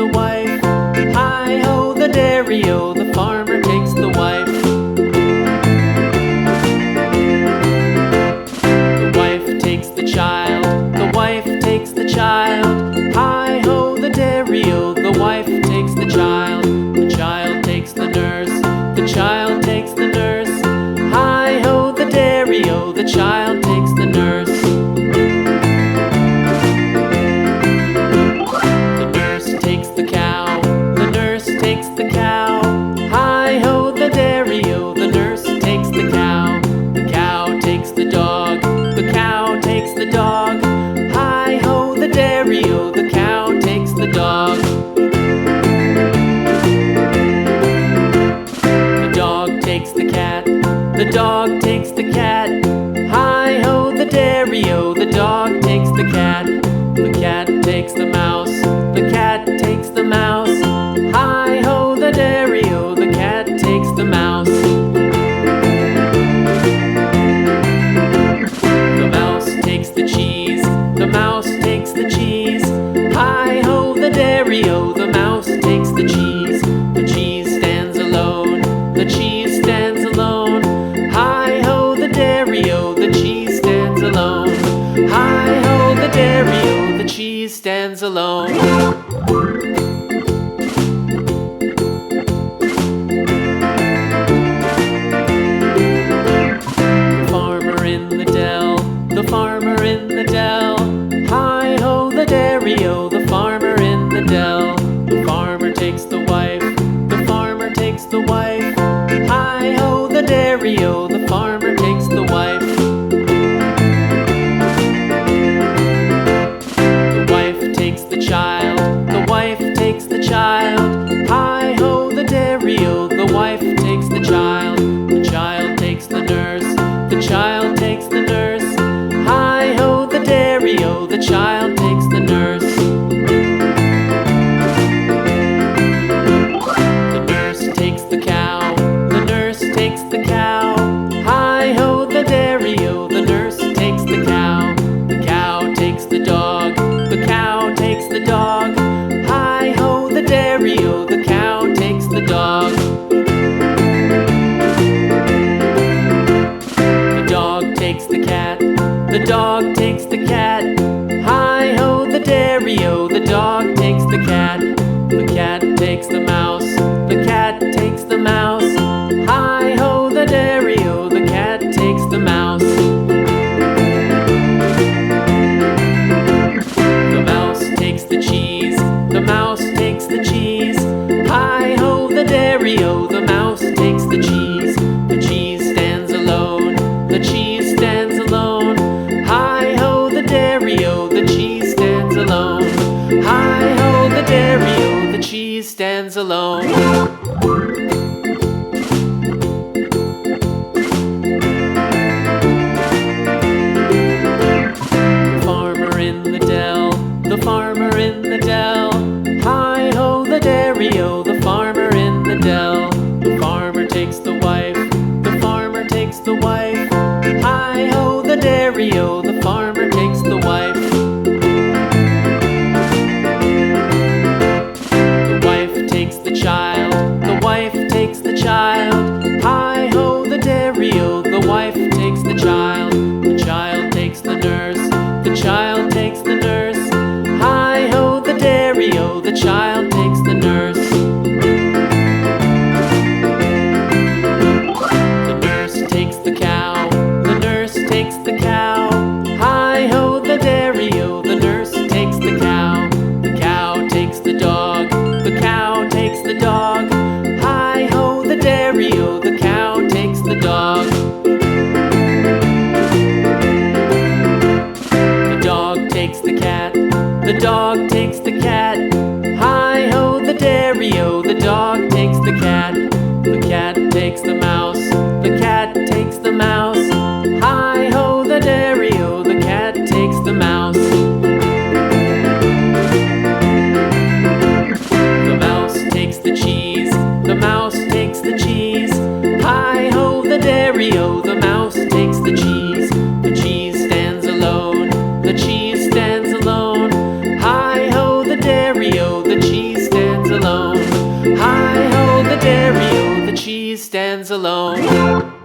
the wife. Hi-ho, the dairy-o, the farmer takes the wife. The wife takes the child, the wife takes the child. Hi-ho, the dairy-o, the wife takes the child. The child takes the nurse, the child takes the nurse. Hi-ho, the dairy-o, the child takes the nurse. The nurse takes the cow, the nurse takes the cow. Hi-ho, the dairy-o, the nurse takes the cow. The cow takes the dog, the cow takes the dog. Hi-ho, the dairy-o, the cow takes the dog. The dog takes the cat, the dog takes the cat. Hi-ho, the dairy-o, the dog takes the cat. The cat takes the mouse, the cat takes the mouse. Hi-ho, the dairy-o, the cat takes the mouse. The mouse takes the cheese, the mouse takes the cheese. Hi-ho, the dairy-o, the mouse takes the cheese. The cheese stands alone, the cheese stands alone. Hi-ho, the dairy-o, the cheese stands alone. Hi-ho, the dairy-o, the cheese stands alone. The farmer in the dell, the farmer in the dell. Hi-ho, the dairy-o, the farmer in the dell. The farmer takes the wife, the farmer takes the wife. Hi-ho, the dairy-o, the farmer takes the wife. The wife takes the child, the wife takes the child. Hi-ho, the dairy-o, the wife takes the child. The child takes the nurse, the child takes the nurse. Hi-ho, the dairy-o, the child takes the nurse. The nurse takes the cow, the nurse takes the cow. Hi-ho, the dairy-o, the nurse takes the cow. The cow takes the dog, the cow takes the dog. Hi-ho, the dairy-o, the cow takes the dog. The dog takes the cat, the dog takes the cat. Hi-ho, the dairy-o, the dog takes the cat. The cat takes the mouse, the cat takes the mouse. Hi-ho, the dairy-o, the cat takes the mouse. The mouse takes the cheese, the mouse takes the cheese. Hi-ho, the dairy-o, the mouse takes the cheese. The cheese stands alone, the cheese stands alone. Hi-ho, the dairy-o, the cheese stands alone. Hi-ho, the dairy-o, the cheese stands alone. The farmer in the dell, the farmer in the dell. Hi-ho, the dairy-o, the farmer in the dell. The farmer takes the wife, the farmer takes the wife. Hi-ho, the dairy-o, the farmer takes the wife. The wife takes the child, the wife takes the child. Hi-ho, the dairy-o, the wife takes the child. The child takes the nurse, the child takes the nurse. Hi-ho, the dairy-o, the child takes the nurse. The nurse takes the cow, the nurse takes the cow. Hi-ho, the dairy-o, the nurse takes the cow. The cow takes the dog, the cow takes the dog. Hi-ho, the dairy-o, the cow takes the dog. The dog takes the cat, the dog takes the cat. Hi-ho, the dairy-o, the dog takes the cat. The cat takes the mouse, the cat takes the mouse. Hi-ho, the dairy-o, the cat takes the mouse. The mouse takes the cheese, the mouse takes the cheese. Hi-ho, the dairy-o, the mouse takes the cheese. The cheese stands alone, the cheese stands alone. Hi-ho, the dairy-o, the cheese stands cheese stands alone.